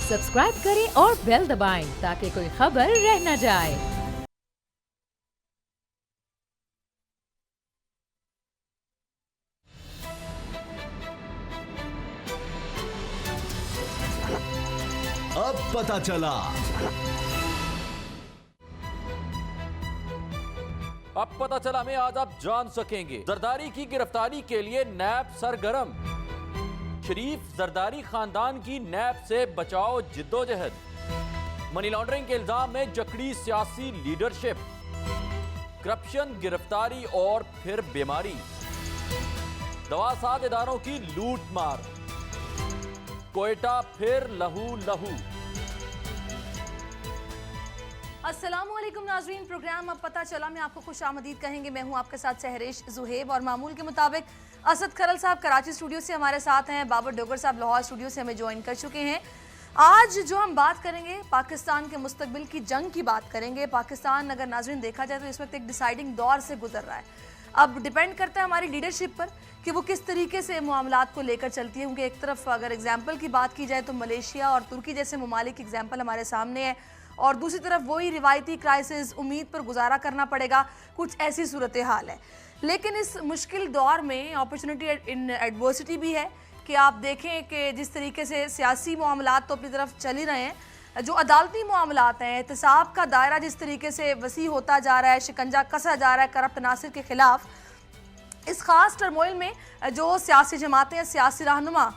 Subscribe करें और bell दबाएं ताकि कोई खबर रह न जाए। अब पता चला। अब पता चला में आज आप जान सकेंगे। जरदारी की गिरफ्तारी के लिए नैब सरगर्म। शरीफ जरदारी खानदान की नैब से बचाओ जिद्दोजहद। मनी लॉन्ड्रिंग के इल्जाम में जकड़ी सियासी लीडरशिप। करप्शन, गिरफ्तारी और फिर बीमारी। दवासाज इदारों की लूट मार। कोयटा फिर लहू लहू। अस्सलामुअलैकुम नाजरीन, प्रोग्राम अब पता चला में आपको खुश आमदीद कहेंगे। मैं हूं आपके साथ सहरेश जुहेब और मामूल के मुताबिक असद खरल साहब कराची स्टूडियो से हमारे साथ हैं, बाबर डोगर साहब लाहौर स्टूडियो से हमें ज्वाइन कर चुके हैं। आज जो हम बात करेंगे पाकिस्तान के मुस्तकबिल की जंग की बात करेंगे। पाकिस्तान अगर नाजरीन देखा जाए तो इस वक्त एक डिसाइडिंग दौर से गुजर रहा है। अब डिपेंड करता है हमारी लीडरशिप पर कि वो किस तरीके से मामलात को लेकर चलती है। क्योंकि एक तरफ अगर एग्जाम्पल की बात की जाए तो मलेशिया और तुर्की जैसे ममालिक एग्जाम्पल हमारे सामने है, और दूसरी तरफ वही रिवायती क्राइसिस, उम्मीद पर गुजारा करना पड़ेगा, कुछ ऐसी सूरत हाल है। लेकिन इस मुश्किल दौर में अपॉर्चुनिटी इन एडवर्सिटी भी है कि आप देखें कि जिस तरीके से सियासी मामलात तो अपनी तरफ चल ही रहे हैं, जो अदालती मामलात हैं, एहतसाब का दायरा जिस तरीके से वसी होता जा रहा है, शिकंजा कसा जा रहा है करप्ट अनासिर के खिलाफ। इस खास टर्मोइल में जो सियासी जमातें, सियासी रहनुमा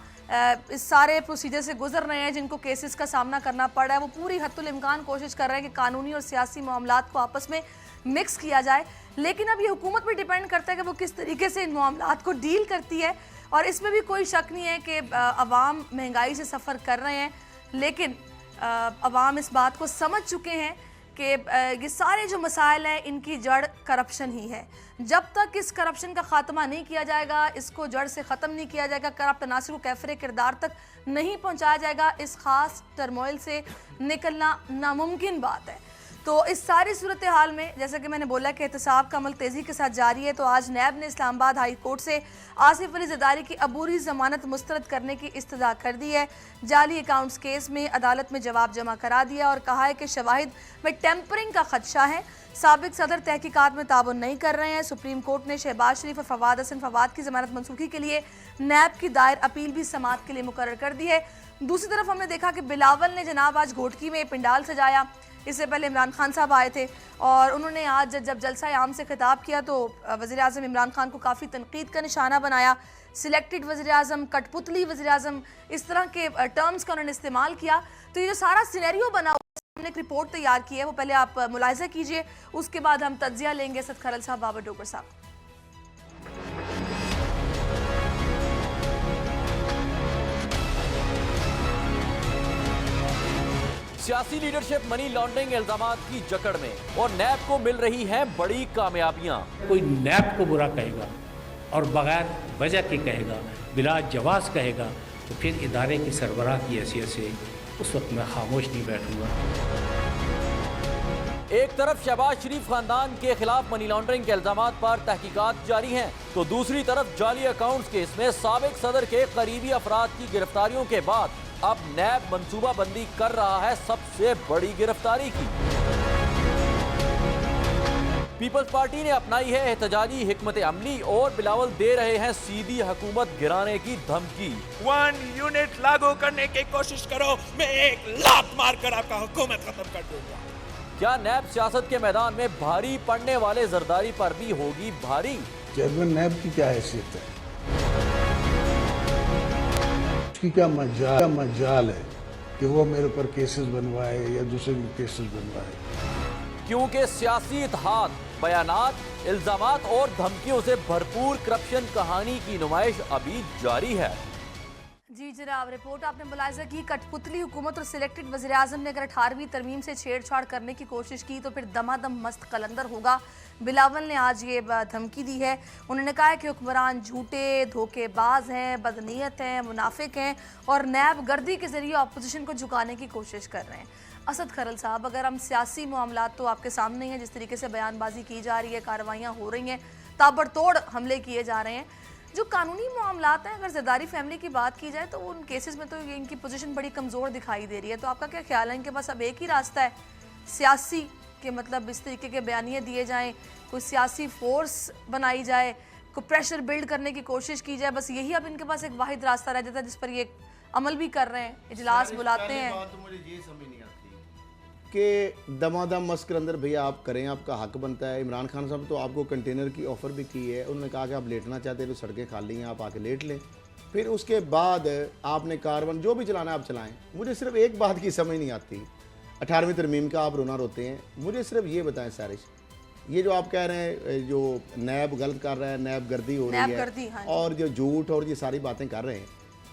इस सारे प्रोसीजर से गुजर रहे हैं, जिनको केसेस का सामना करना पड़ रहा है, वो पूरी हद्दुल इम्कान कोशिश कर रहे हैं कि कानूनी और सियासी मामलात को आपस में मिक्स किया जाए। लेकिन अब ये हुकूमत पर डिपेंड करता है कि वो किस तरीके से इन मामलात को डील करती है। और इसमें भी कोई शक नहीं है कि अवाम महंगाई से सफ़र कर रहे हैं, लेकिन अवाम इस बात को समझ चुके हैं कि ये सारे जो मसाइल हैं इनकी जड़ करप्शन ही है। जब तक इस करप्शन का ख़ात्मा नहीं किया जाएगा, इसको जड़ से ख़त्म नहीं किया जाएगा, करप्ट अनासिर को कैफरे किरदार तक नहीं पहुंचाया जाएगा, इस ख़ास टर्मोइल से निकलना नामुमकिन बात है। तो इस सारी सूरत हाल में जैसा कि मैंने बोला कि एहतसाब का अमल तेज़ी के साथ जारी है, तो आज नैब ने इस्लामाबाद हाई कोर्ट से आसिफ अली जरदारी की अबूरी ज़मानत मुस्तरद करने की इस्तदा कर दी है। जाली अकाउंट्स केस में अदालत में जवाब जमा करा दिया और कहा है कि शवाहिद में टेम्परिंग का खदशा है। साबिक सदर तहकीकात में ताबुन नहीं कर रहे हैं। सुप्रीम कोर्ट ने शहबाज शरीफ और फवाद हसन फवाद की ज़मानत मनसूखी के लिए नैब की दायर अपील भी समाअत के लिए मुकर्रर कर दी है। दूसरी तरफ हमने देखा कि बिलावल ने जनाब आज घोटकी में पिंडाल सजाया। इससे पहले इमरान खान साहब आए थे और उन्होंने आज जब जलसा आम से खिताब किया तो वज़ीर आज़म इमरान खान को काफ़ी तनकीद का निशाना बनाया। सिलेक्टेड वज़ीर आज़म, कठपुतली वज़ीर आज़म, इस तरह के टर्म्स का उन्होंने इस्तेमाल किया। तो ये जो सारा सिनेरियो बना हुआ, हमने एक रिपोर्ट तैयार की है, वो पहले आप मुलाहिज़ा कीजिए, उसके बाद हम तज्जिया लेंगे असद खरल साहब, बाबर डोगर साहब। सियासी लीडरशिप मनी लॉन्ड्रिंग इल्जामात की जकड़ में और नैब को मिल रही हैं बड़ी कामयाबियां। कोई नैब को बुरा कहेगा और बगैर वजह के कहेगा, बिला जवाज़ कहेगा, तो फिर इदारे की सरबराह की हैसियत से उस वक्त मैं खामोश नहीं बैठूंगा। एक तरफ शहबाज शरीफ खानदान के खिलाफ मनी लॉन्ड्रिंग के इल्जामात पर तहकीकात जारी हैं, तो दूसरी तरफ जाली अकाउंट्स केस में साबिक सदर के करीबी अफराद की गिरफ्तारियों के बाद अब नैब मंसूबा बंदी कर रहा है सबसे बड़ी गिरफ्तारी की। पीपल्स पार्टी ने अपनाई है एहतजाजी हिकमत अमली और बिलावल दे रहे हैं सीधी हुकूमत गिराने की धमकी। 1 यूनिट लागू करने की कोशिश करो, मैं एक लात मारकर आपका हुकूमत खत्म कर दूंगा। क्या नैब सियासत के मैदान में भारी पड़ने वाले जरदारी पर भी होगी भारी? चेयरमैन नैब की क्या हैसियत है, उसकी क्या मजाल है कि वो मेरे ऊपर केसेस बनवाए या दूसरे केसेस बनवाए? क्योंकि सियासी इत्तेहाद, बयानात, इल्जामात और धमकियों से भरपूर करप्शन कहानी की नुमाइश अभी जारी है। जी जनाब, रिपोर्ट आपने मुलाहिज़ा की। कठपुतली हुकूमत और सिलेक्टेड वज़ीर आज़म ने अगर 18वीं तरमीम से छेड़छाड़ करने की कोशिश की तो फिर दमादम मस्त कलंदर होगा। बिलावल ने आज ये धमकी दी है। उन्होंने कहा है कि हुक्मरान झूठे, धोखेबाज हैं, बदनीयत हैं, मुनाफिक हैं और नैब गर्दी के ज़रिए अपोजिशन को झुकाने की कोशिश कर रहे हैं। असद खरल साहब, अगर हम सियासी मामलात तो आपके सामने हैं, जिस तरीके से बयानबाजी की जा रही है, कार्रवाइयाँ हो रही हैं, ताबड़तोड़ हमले किए जा रहे हैं, जो कानूनी मामलात हैं, अगर जरदारी फैमिली की बात की जाए तो उन केसेस में तो ये इनकी पोजीशन बड़ी कमज़ोर दिखाई दे रही है। तो आपका क्या ख्याल है, इनके पास अब एक ही रास्ता है सियासी के, मतलब इस तरीके के बयानिए दिए जाएं, कोई सियासी फोर्स बनाई जाए, कोई प्रेशर बिल्ड करने की कोशिश की जाए, बस यही अब इनके पास एक वाहिद रास्ता रह जाता है जिस पर ये अमल भी कर रहे हैं, इजलास बुलाते हैं? तो मुझे ये समझ नहीं आती कि दमादम मस्क अंदर भैया आप करें, आपका हक बनता है। इमरान खान साहब तो आपको कंटेनर की ऑफ़र भी की है, उन्होंने कहा कि आप लेटना चाहते हैं तो सड़कें खाली हैं, आप आके लेट लें। फिर उसके बाद आपने कारवन जो भी चलाना है आप चलाएं। मुझे सिर्फ एक बात की समझ नहीं आती, 18वीं तरमीम का आप रोना रोते हैं। मुझे सिर्फ ये बताएं सारिश, ये जो आप कह रहे हैं जो नैब गलत कर रहा है, नैब गर्दी हो रही है, हाँ, और जो झूठ और ये सारी बातें कर रहे हैं,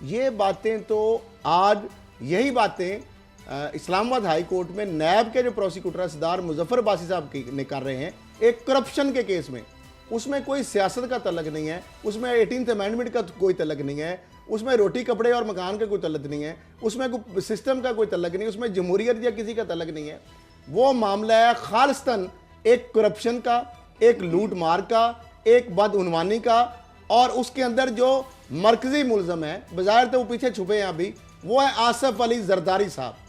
ये बातें तो आज यही बातें इस्लामाबाद हाई कोर्ट में नैब के जो प्रोसिक्यूटर है सरदार मुजफ्फर बासी साहब ने कर रहे हैं एक करप्शन के केस में। उसमें कोई सियासत का तल्लक नहीं है, उसमें 18th अमेंडमेंट का कोई तल्लक नहीं है, उसमें रोटी कपड़े और मकान का कोई तल्लक नहीं है, उसमें कोई सिस्टम का कोई तल्लक नहीं है, उसमें जमहूरियत या किसी का तल्लक नहीं है। वो मामला है खालिस्तन एक करप्शन का, एक लूट मार का, एक बदउनवानी का, और उसके अंदर जो मरकजी मुलजम है, बजाय तो वो पीछे छुपे हैं अभी, वो है आसिफ अली जरदारी साहब।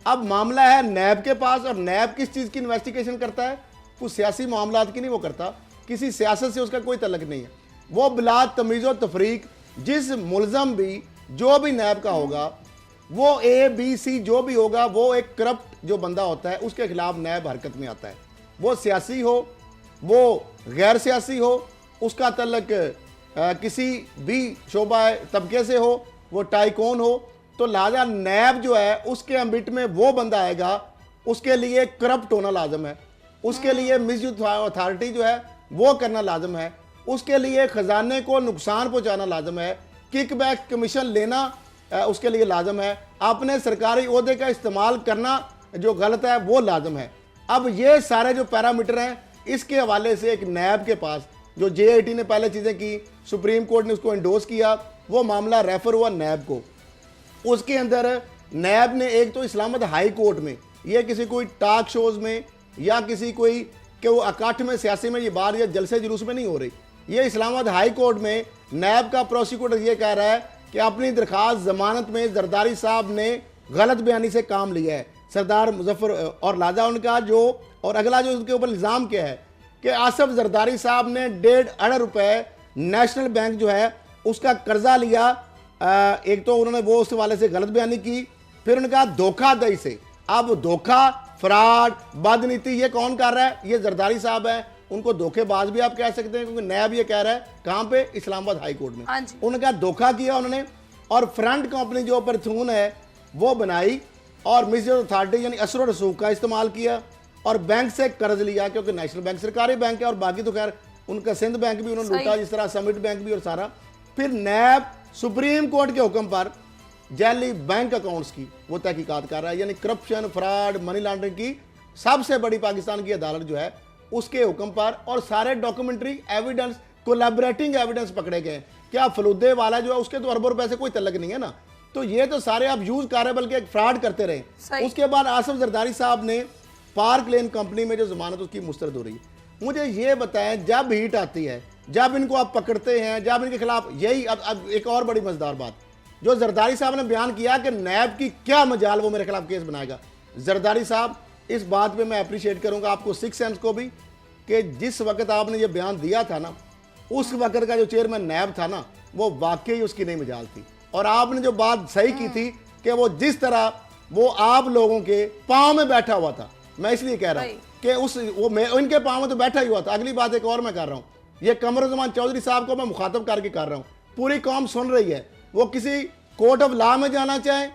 अब मामला है नैब के पास, और नैब किस चीज़ की इन्वेस्टिगेशन करता है? कुछ सियासी मामलात की नहीं वो करता, किसी सियासत से उसका कोई तल्लक नहीं है। वो बिला तमीज़ तफरीक जिस मुलजम भी जो भी नैब का होगा, वो ABC जो भी होगा, वो एक करप्ट जो बंदा होता है उसके खिलाफ नैब हरकत में आता है। वो सियासी हो, वो गैर सियासी हो, उसका तल्लक किसी भी शोबा तबके से हो, वो टाइकोन हो, तो लिहाजा नैब जो है उसके अम्बिट में वो बंदा आएगा, उसके लिए करप्ट होना लाजम है, उसके लिए मिसयूज अथॉरिटी जो है वो करना लाजम है, उसके लिए खजाने को नुकसान पहुंचाना लाजम है, किकबैक कमीशन लेना उसके लिए लाजम है, अपने सरकारी ओहदे का इस्तेमाल करना जो गलत है वो लाजम है। अब ये सारे जो पैरामीटर हैं, इसके हवाले से एक नैब के पास जो JIT ने पहले चीज़ें की, सुप्रीम कोर्ट ने उसको एंडोर्स किया, वो मामला रेफर हुआ नैब को। उसके अंदर नैब ने एक तो इस्लामाबाद हाई कोर्ट में, ये किसी कोई टॉक शोज़ में या किसी कोई कि वो अकाठ में सियासी में ये बात या जलसे जुलूस में नहीं हो रही, ये इस्लामाबाद हाई कोर्ट में नैब का प्रोसिक्यूटर ये कह रहा है कि अपनी दरखास्त जमानत में जरदारी साहब ने गलत बयानी से काम लिया है, सरदार मुजफ्फर, और लाजा उनका जो, और अगला जो उनके ऊपर इल्ज़ाम क्या है कि आसिफ जरदारी साहब ने 1.5 अरब रुपए नेशनल बैंक जो है उसका कर्जा लिया। एक तो उन्होंने वो उस वाले से गलत बयानी की, फिर उन्होंने कहा धोखाधड़ी से। अब धोखा, फ्रॉड, बदनीति ये कौन कर रहा है? ये जरदारी साहब है, उनको धोखेबाज भी आप कह सकते हैं, क्योंकि नैब ये कह रहा है कहाँ पे, इस्लामाबाद हाई कोर्ट में। उन्होंने कहा धोखा किया उन्होंने, और फ्रंट कंपनी जो परथून है वो बनाई, और मिसयूज अथॉरिटी यानी असर और रसूख का इस्तेमाल किया, और बैंक से कर्ज लिया, क्योंकि नेशनल बैंक सरकारी बैंक है, और बाकी तो खैर उनका सिंध बैंक भी उन्होंने लूटा, जिस तरह समिट बैंक भी और सारा। फिर नैब सुप्रीम कोर्ट के हुक्म पर जैली बैंक अकाउंट्स की वो तहकीकात कर रहा है, यानी करप्शन, फ्रॉड, मनी लॉन्ड्रिंग की सबसे बड़ी पाकिस्तान की अदालत जो है उसके हुक्म पर, और सारे डॉक्यूमेंट्री एविडेंस, कोलैबोरेटिंग एविडेंस पकड़े गए। क्या फलूदे वाला जो है उसके तो अरबों रुपए से कोई तल्लक नहीं है ना, तो ये तो सारे आप यूज कर रहे हैं, बल्कि एक फ्रॉड करते रहे। उसके बाद आसिफ जरदारी साहब ने पार्क लेन कंपनी में जो जमानत उसकी मुस्तरद हो रही है। मुझे ये बताएं, जब हीट आती है, जब इनको आप पकड़ते हैं, जब इनके खिलाफ यही, अब एक और बड़ी मजेदार बात जो जरदारी साहब ने बयान किया कि नैब की क्या मजाल वो मेरे खिलाफ केस बनाएगा। जरदारी साहब, इस बात पे मैं अप्रिशिएट करूंगा आपको, सिक्स सेंस को भी, कि जिस वक्त आपने ये बयान दिया था ना, उस वक्त का जो चेयरमैन नैब था ना, वो वाकई उसकी नहीं मजाल थी, और आपने जो बात सही की थी कि वो जिस तरह वो आप लोगों के पाँव में बैठा हुआ था, मैं इसलिए कह रहा हूँ कि इनके पाँव में तो बैठा ही हुआ था। अगली बात एक और मैं कर रहा हूँ, ये कमरुज़्ज़मान चौधरी साहब को मैं मुखातब करके कर रहा हूँ, पूरी कौम सुन रही है, वो किसी कोर्ट ऑफ लॉ में जाना चाहें,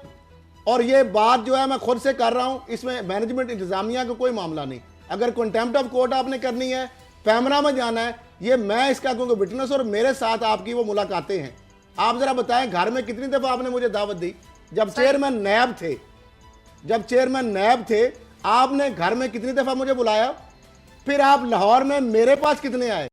और ये बात जो है मैं खुद से कर रहा हूँ, इसमें मैनेजमेंट इंतजामिया का कोई मामला नहीं। अगर कंटेम्प्ट ऑफ कोर्ट आपने करनी है, पैमरा में जाना है, ये मैं इसका क्योंकि विटनेस और मेरे साथ आपकी वो मुलाकातें हैं। आप जरा बताएं, घर में कितनी दफ़ा आपने मुझे दावत दी? जब चेयरमैन नैब थे, आपने घर में कितनी दफ़ा मुझे बुलाया? फिर आप लाहौर में मेरे पास कितने आए,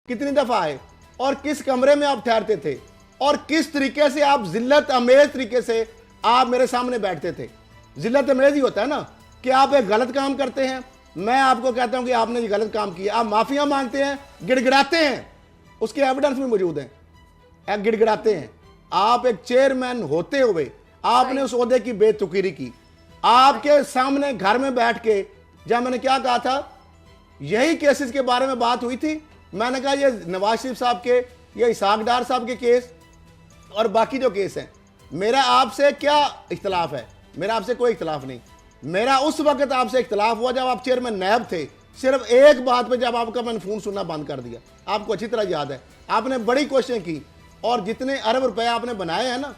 कितनी दफ़ा आए, और किस कमरे में आप ठहरते थे, और किस तरीके से आप जिल्लत अमेज तरीके से आप मेरे सामने बैठते थे? जिल्लत अमेज ही होता है ना कि आप एक गलत काम करते हैं, मैं आपको कहता हूं कि आपने ये गलत काम किया, आप माफिया मांगते हैं, गिड़गिड़ाते हैं, उसके एविडेंस भी मौजूद हैं, गिड़गिड़ाते हैं। आप एक चेयरमैन होते हुए आपने उस ओहदे की बेतुकीरी की। आपके सामने घर में बैठ के जब मैंने क्या कहा था, यही केसेस के बारे में बात हुई थी। मैंने कहा ये नवाज शरीफ साहब के, ये इसाक डार साहब के केस और बाकी जो केस हैं, मेरा आपसे क्या इख्तलाफ है? मेरा आपसे कोई इख्तलाफ नहीं। मेरा उस वक्त आपसे इख्तलाफ हुआ जब आप चेयरमैन नैब थे, सिर्फ एक बात पे जब आपका मैंने फोन सुनना बंद कर दिया। आपको अच्छी तरह याद है, आपने बड़ी कोशिशें की और जितने अरब रुपए आपने बनाए हैं ना,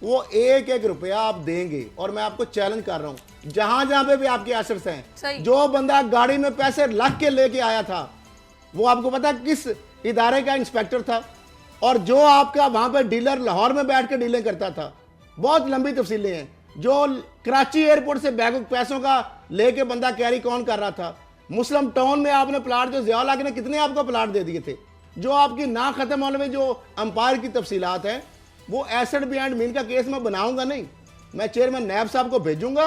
वो एक एक रुपया आप देंगे। और मैं आपको चैलेंज कर रहा हूं, जहां जहां पे भी आपके एसेट्स हैं, जो बंदा गाड़ी में पैसे रख के लेके आया था, वो आपको पता किस इदारे का इंस्पेक्टर था, और जो आपका वहां पे डीलर लाहौर में बैठ के डीलिंग करता था। बहुत लंबी तफसीलें हैं। जो कराची एयरपोर्ट से बैग पैसों का लेके बंदा कैरी कौन कर रहा था। मुस्लिम टाउन में आपने प्लाट, जो ज़ियाउल हक ने कितने आपको प्लाट दे दिए थे। जो आपकी ना खत्म होने में जो अंपायर की तफसीलात हैं, वो एसेट बिहाइंड मीन का केस मैं बनाऊंगा नहीं, मैं चेयरमैन नैब साहब को भेजूंगा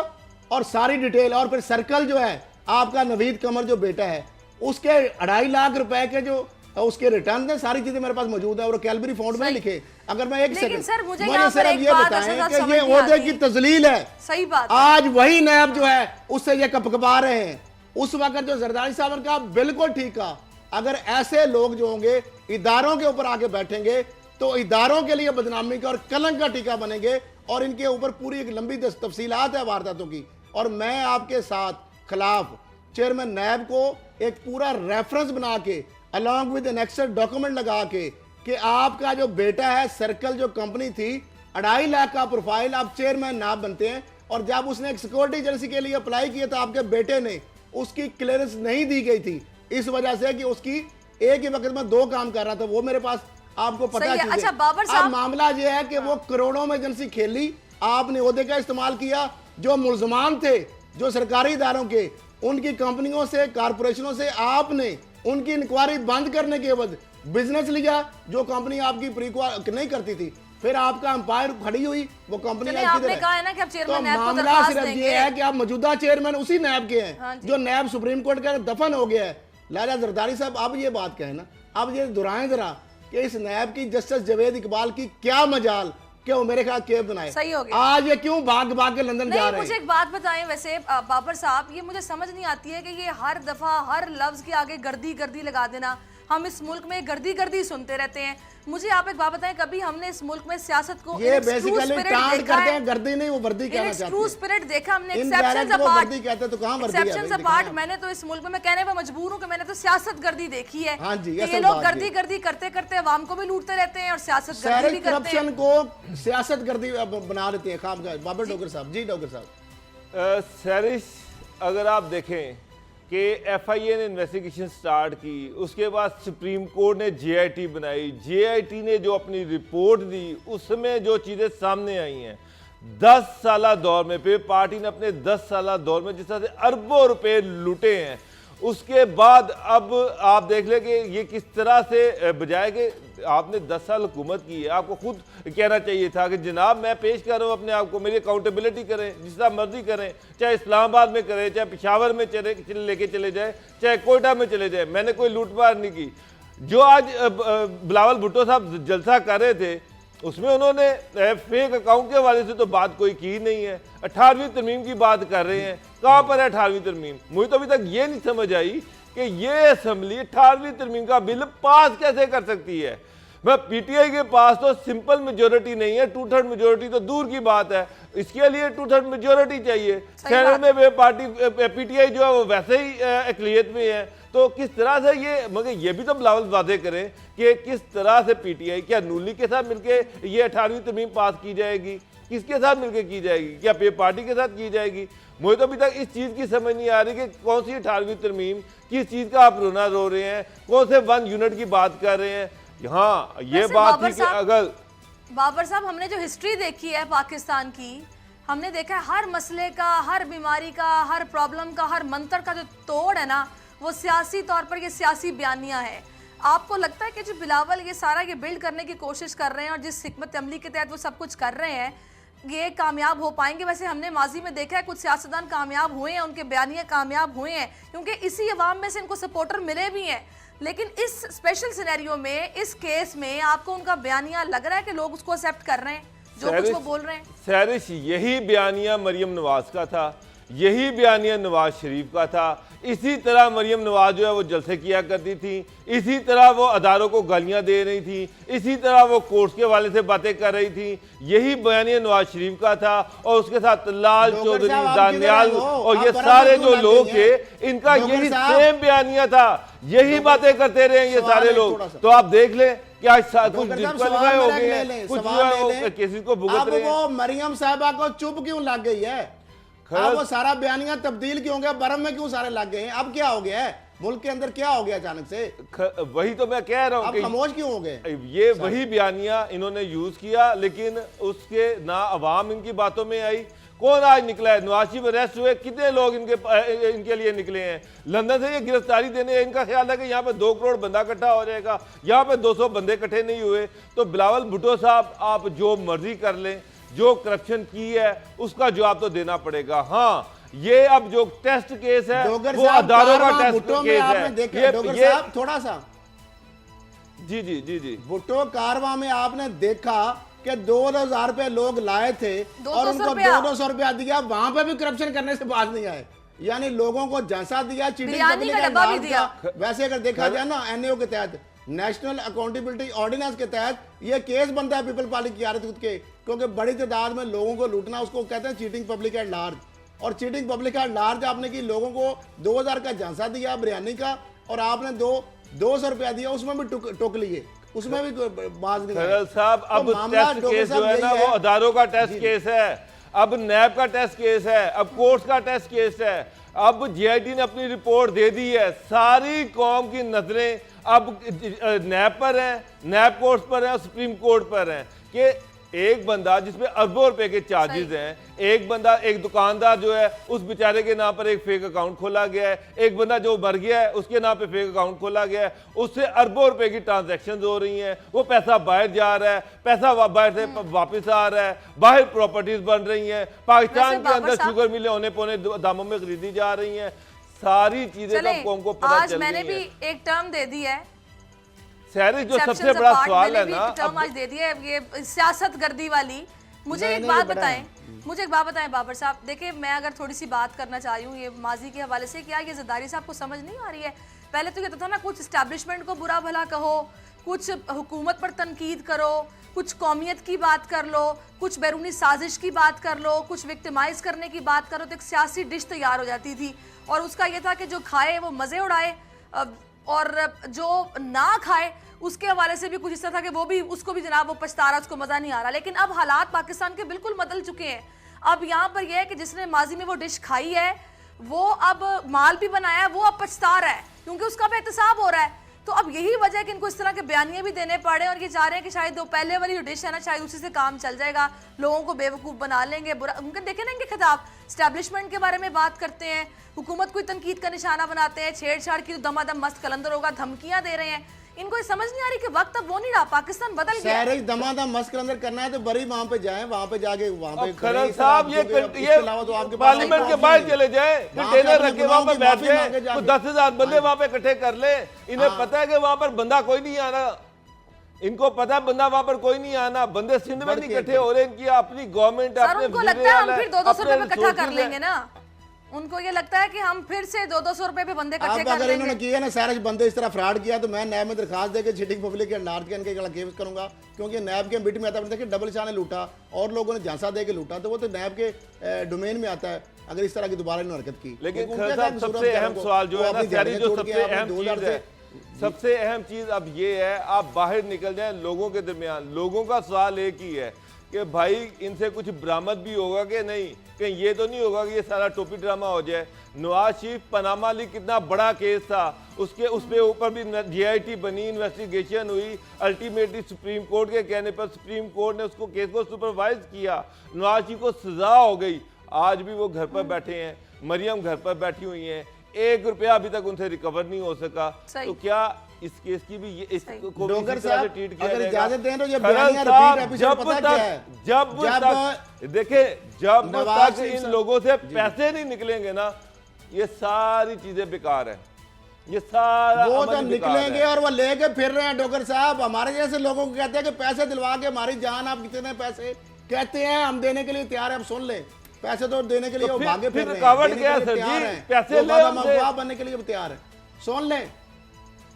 और सारी डिटेल। और फिर सर्कल जो है आपका नवीद कमर जो बेटा है, उसके 2.5 लाख रुपए के जो उसके रिटर्न है, सारी चीजें मेरे पास मौजूद है और कैलबरी फॉन्ट में लिखे। अगर मैं एक सेकंड मुझे सिर्फ ये बताएं कि ये ओहदे की तजलील है। सही बात। आज वही नैब जो है उससे ये कपकपा रहे हैं। उस वक्त जो जरदारी साहब ने कहा बिल्कुल ठीक कहा। अगर ऐसे लोग जो होंगे इदारों के ऊपर आके बैठेंगे तो इदारों के लिए बदनामी का और कलंक का टीका बनेंगे, और इनके ऊपर पूरी एक लंबी तफसीलात है वारदातों की। और मैं आपके साथ खिलाफ चेयरमैन नैब को एक पूरा रेफरेंस बना के along with an extra document लगा के कि आपका जो बेटा है, सर्कल जो कंपनी थी, 2.5 लाख का प्रोफाइल, आप चेयरमैन नाब बनते हैं। और जब उसने एक सिक्योरिटी एजेंसी के लिए अप्लाई किया था, आपके बेटे ने उसकी क्लियरेंस नहीं दी गई थी, इस वजह से कि उसकी एक ही वक्त में 2 काम कर रहा था। वो मेरे पास आपको पता है। अच्छा बाबर साहब, मामला ये है कि वो करोड़ों में एजेंसी खेली, आपने ओहदे का इस्तेमाल किया। जो मुलजमान थे, जो सरकारी इदारों के, उनकी कंपनियों से, कारपोरेशनों से आपने उनकी इंक्वायरी बंद करने के बाद बिजनेस लिया, जो कंपनी आपकी प्री नहीं करती थी। फिर आपका अंपायर खड़ी हुई, वो कंपनी आपने कहा है ना कि आप चेयरमैन नैब को मामला दरख्वास्त सिर्फ देंगे। ये है कि आप मौजूदा चेयरमैन उसी नैब के हैं। हाँ जो नैब सुप्रीम कोर्ट का दफन हो गया है। लाला जरदारी साहब, अब ये बात कहें ना, अब ये दोहराएं जरा कि इस नैब की जस्टिस जावेद इकबाल की क्या मजाल कि वो मेरे ख्याल केब बनाए। सही हो गया। आज ये क्यों भाग भाग के लंदन जा रहे हैं? मुझे एक बात बताएं वैसे बाबर साहब, ये मुझे समझ नहीं आती है कि ये हर दफा हर लफ्ज के आगे गर्दी गर्दी लगा देना। हम इस मुल्क में गर्दी गर्दी सुनते रहते हैं। मुझे आप एक बात बताएं, कभी हमने इस मुल्क में सियासत को ये बेसिकली टांट करते हैं, गर्दी नहीं, वो वर्दी कहना चाहते हैं। ट्रू स्पिरिट देखा हमने, एक्सेप्शंस अपार्ट वर्दी कहते तो कहां वर्दी है? एक्सेप्शंस अपार्ट, मैंने तो इस मुल्क में मैं कहने पर मजबूर हूं कि मैंने तो सियासत गर्दी देखी है। हां जी, ये लोग गर्दी गर्दी करते करते अवाम को भी लूटते रहते हैं और सियासत गर्दी भी करते हैं। करप्शन को सियासत गर्दी बना देते हैं खामखा। बाबर डोगर साहब जी। डोगर साहब, सैरिश, अगर आप देखें कि FIA ने इन्वेस्टिगेशन स्टार्ट की, उसके बाद सुप्रीम कोर्ट ने JIT बनाई, JIT ने जो अपनी रिपोर्ट दी, उसमें जो चीज़ें सामने आई हैं, 10 साला दौर में, फिर पार्टी ने अपने 10 साला दौर में जिस तरह से अरबों रुपए लूटे हैं, उसके बाद अब आप देख लें कि ये किस तरह से बजाय कि आपने 10 साल हुकूमत की है, आपको खुद कहना चाहिए था कि जनाब मैं पेश कर रहा हूँ अपने आप को, मेरी अकाउंटेबिलिटी करें, जिस तरह मर्जी करें, चाहे इस्लामाबाद में करें, चाहे पेशावर में लेके चले जाए, चाहे कोयटा में चले जाए, मैंने कोई लूटमार नहीं की। जो आज बिलावल भुट्टो साहब जलसा कर रहे थे, उसमें उन्होंने फेक अकाउंट के हवाले से तो बात कोई की नहीं है। 18वीं तरमीम की बात कर रहे हैं, कहाँ पर है 18वीं तरमीम? मुझे तो अभी तक ये नहीं समझ आई कि ये असेंबली 18वीं तरमीम का बिल पास कैसे कर सकती है। मैं PTI के पास तो सिंपल मेजोरिटी नहीं है, 2/3 मेजोरिटी तो दूर की बात है, इसके लिए 2/3 मेजोरिटी चाहिए। सेनेट में वे पार्टी PTI जो है वो वैसे ही अक़लियत में है, तो किस तरह से ये, मगर ये भी तो बिलावल वादे करें कि किस तरह से PTI, क्या नूली के साथ मिलके ये 18वीं तरमीम पास की जाएगी? किसके साथ मिलके की जाएगी? क्या पे पार्टी के साथ की जाएगी? मुझे तो अभी तक इस चीज़ की समझ नहीं आ रही कि कौन सी 18वीं तरमीम, किस चीज़ का आप रोना रो रहे हैं, कौन से 1 यूनिट की बात कर रहे हैं। हाँ, ये बात थी कि अगर बाबर साहब, हमने जो हिस्ट्री देखी है पाकिस्तान की, हमने देखा है हर मसले का, हर बीमारी का, हर प्रॉब्लम का, हर मंत्र का जो तोड़ है ना, वो सियासी तौर पर ये सियासी बयानियां हैं। आपको लगता है कि जो बिलावल ये सारा ये बिल्ड करने की कोशिश कर रहे हैं और जिस हिकमत अमली के तहत वो सब कुछ कर रहे हैं, ये कामयाब हो पाएंगे? वैसे हमने माजी में देखा है कुछ सियासतदान कामयाब हुए हैं, उनके बयानियां कामयाब हुए हैं, क्योंकि इसी अवाम में से इनको सपोर्टर मिले भी हैं। लेकिन इस स्पेशल सिनेरियो में, इस केस में आपको उनका बयानिया लग रहा है कि लोग उसको एक्सेप्ट कर रहे हैं जो कुछ वो बोल रहे हैं? सैरिश, यही बयानिया मरियम नवाज का था, यही बयानिया नवाज शरीफ का था। इसी तरह मरियम नवाज जो है वो जलसे किया करती थी, इसी तरह वो अदारों को गालियां दे रही थी, इसी तरह वो कोर्ट्स के वाले से बातें कर रही थी। यही बयानिया नवाज शरीफ का था और उसके साथ लाल चौधरी, दानियाल और ये सारे जो लोग थे, इनका यही सेम बयानिया था। यही बातें करते रहे ये सारे लोग। तो आप देख लें कि आज कुछ डिस्क्वालीफाई हो गए हैं, कुछ केसेस को भुगत रहे हैं। वो मरियम साहबा को चुप क्यों लग गई है? अब वो सारा बयानिया तब्दील क्यों हो गया? बरम में क्यों सारे लग गए हैं? अब क्या हो गया है? मुल्क के अंदर क्या हो गया अचानक से? वही तो मैं कह रहा हूँ कि खामोश क्यों हो गए? ये वही बयानिया इन्होंने यूज किया, लेकिन उसके ना अवाम इनकी बातों में आई। कौन आज निकला है? नवाज शरीफ अरेस्ट हुए, कितने लोग इनके लिए निकले हैं? लंदन से ये गिरफ्तारी देने, इनका ख्याल है कि यहाँ पे 2 करोड़ बंदा इकट्ठा हो जाएगा, यहाँ पे 200 बंदे इकट्ठे नहीं हुए। तो बिलावल भुट्टो साहब, आप जो मर्जी कर लें, जो करप्शन की है उसका जवाब तो देना पड़ेगा। हाँ, ये अब जो टेस्ट केस है वो अदारों का टेस्ट केस है। ये थोड़ा सा जी जी जी जी भुट्टो कारवां में आपने देखा कि 2,000 रुपए लोग लाए थे और उनको 200 रुपया दिया, वहां पे भी करप्शन करने से बाज नहीं आए। यानी लोगों को झांसा दिया, चीटिंग। वैसे अगर देखा जाए ना, एनएओ के तहत, नेशनल अकाउंटेबिलिटी ऑर्डिनेंस के तहत ये केस बनता है पीपल पार्टी की आरत के, क्योंकि बड़ी तादाद में लोगों को लूटना, उसको कहते हैं चीटिंग पब्लिक एट लार्ज। और चीटिंग पब्लिक एट लार्ज आपने की, लोगों को 2,000 का झांसा दिया बिरयानी का, और आपने 200 रुपया दिया, उसमें भी टोक लिए, उसमें भी बाज नहीं आए। साहब, अब टेस्ट केस जो है ना वो अदारों का टेस्ट केस है, अब नैब का टेस्ट केस है, अब कोर्ट्स का टेस्ट केस है। अब जीआईटी ने अपनी रिपोर्ट दे दी है, सारी कौम की नजरें अब नैब पर हैं, नैब कोर्ट्स पर हैं, सुप्रीम कोर्ट पर हैं कि एक बंदा जिसपे अरबों रुपए के चार्जेस हैं, एक बंदा, एक दुकानदार जो है उस बेचारे के नाम पर एक फेक अकाउंट खोला गया है, एक बंदा जो मर गया है उसके नाम पे फेक अकाउंट खोला गया है, उससे अरबों रुपए की ट्रांजैक्शंस हो रही हैं, वो पैसा बाहर जा रहा है, पैसा बाहर से वापस आ रहा है, बाहर प्रॉपर्टीज बन रही हैं, पाकिस्तान के अंदर शुगर मिलें औने पौने दामों में खरीदी जा रही हैं। सारी चीजें तब कौम को पता चल रही हैं। मैंने भी एक टर्म दे दी है, सैरिश, जो सबसे बड़ा सवाल है ना, टर्म आज दे दी है, ये सियासत गर्दी वाली। मुझे एक बात बताएं बाबर साहब, देखिए मैं अगर थोड़ी सी बात करना चाह रही हूँ ये माजी के हवाले से, क्या ये ज़रदारी साहब को समझ नहीं आ रही है? पहले तो ये तो था ना, कुछ इस्टेब्लिशमेंट को बुरा भला कहो, कुछ हुकूमत पर तनकीद करो, कुछ कौमियत की बात कर लो, कुछ बैरूनी साजिश की बात कर लो, कुछ विक्टिमाइज करने की बात करो, तो एक सियासी डिश तैयार हो जाती थी। और उसका ये था कि जो खाए वो मज़े उड़ाए, और जो ना खाए उसके हवाले से भी कुछ इस तरह था कि वो भी, उसको भी जनाब वो पछता रहा, उसको मज़ा नहीं आ रहा। लेकिन अब हालात पाकिस्तान के बिल्कुल बदल चुके हैं। अब यहाँ पर यह है कि जिसने माजी में वो डिश खाई है, वो अब माल भी बनाया है, वो अब पछता रहा है, क्योंकि उसका भी एहतसाब हो रहा है। तो अब यही वजह है कि इनको इस तरह के बयानिए भी देने पड़े, और ये चाह रहे हैं कि शायद वो पहले वाली जो डिश है ना, शायद उसी से काम चल जाएगा, लोगों को बेवकूफ़ बना लेंगे, बुरा उनके देखे ना इनके खिताब, स्टैब्लिशमेंट के बारे में बात करते हैं, हुकूमत को तनकीद का निशाना बनाते हैं, छेड़छाड़ की दमादम मस्त कलंदर होगा, धमकियां दे रहे हैं। इनको ये समझ नहीं आ रही कि वक्त अब वो नहीं रहा, पाकिस्तान बदल गया है। दमादम मस्त कलंदर करना है तो बड़ी वहां पे जाएं, वहां पे जाके वहां पे खरल साहब ये तो आपके पार्लियामेंट के बाहर चले जाएं, कंटेनर रख के वहां पर बैठ जाएं, तो 10,000 बंदे वहां पे इकट्ठे कर ले। इन्हें पता है कि वहां पर बंदा कोई नहीं आना, इनको पता है बंदा वहां पर कोई नहीं आना, बंदे सिंध में नहीं इकट्ठे हो रहे, इनकी अपनी गवर्नमेंट है, उनको लगता है हम फिर 200 रुपए इकट्ठा कर लेंगे ना, उनको ये लगता है कि हम फिर से 200 रुपए पे बंदे इकट्ठे कर लेंगे। अगर इन्होंने किया ना सारे बंदे इस तरह फ्रॉड किया, तो मैं नैब में दरखास्त देकर चीटिंग पब्लिक के नार्थ के इनके खिलाफ केस करूंगा, क्योंकि नैब के बिट में आता है। देखिए डबल शाह ने लूटा और लोगों ने झांसा दे के लूटा, तो वो तो नैब के डोमेन में आता है अगर इस तरह की दोबारा इन्होंने हरकत की। लेकिन सबसे अहम सवाल जो है ना, जो सबसे अहम चीज है, सबसे अहम चीज अब ये है, आप बाहर निकल जाएं लोगों के दरमियान, लोगों का सवाल एक ही है कि भाई इनसे कुछ बरामद भी होगा कि नहीं, कि ये तो नहीं होगा कि ये सारा टोपी ड्रामा हो जाए। नवाज शरीफ पनामा लीक कितना बड़ा केस था, उसके उसपे ऊपर भी जीआईटी बनी, इन्वेस्टिगेशन हुई, अल्टीमेटली सुप्रीम कोर्ट के कहने पर सुप्रीम कोर्ट ने उसको केस को सुपरवाइज किया, नवाज शरीफ को सजा हो गई। आज भी वो घर पर बैठे हैं, मरियम घर पर बैठी हुई हैं, 1 रुपया अभी तक उनसे रिकवर नहीं हो सका। तो क्या इस केस की भी ये इसको डोगर साहब ट्रीट किया अगर जाएगा? इजाजत दें तो ये बयानिया रिपीट एपिसोड पता क्या है? जब तक देखिए, जब तक इन लोगों से पैसे नहीं निकलेंगे ना, ये सारी चीजें बेकार है। ये सारा वो अमल तो ही बेकार निकलेंगे है। और वो लेके फिर रहे हैं डॉक्टर साहब। हमारे जैसे लोगों को कहते हैं कि पैसे दिलवा के हमारी जान, आप कितने पैसे कहते हैं हम देने के लिए तैयार है। आप सुन ले, पैसे तो देने के लिए तो वो भागे फिर फिर रहे हैं, रुकावट देने क्या के है लिए सर तैयार जी? हैं। पैसे तो ले बादाम हमसे। अफवाह बनने के लिए भी तैयार है। सुन लें,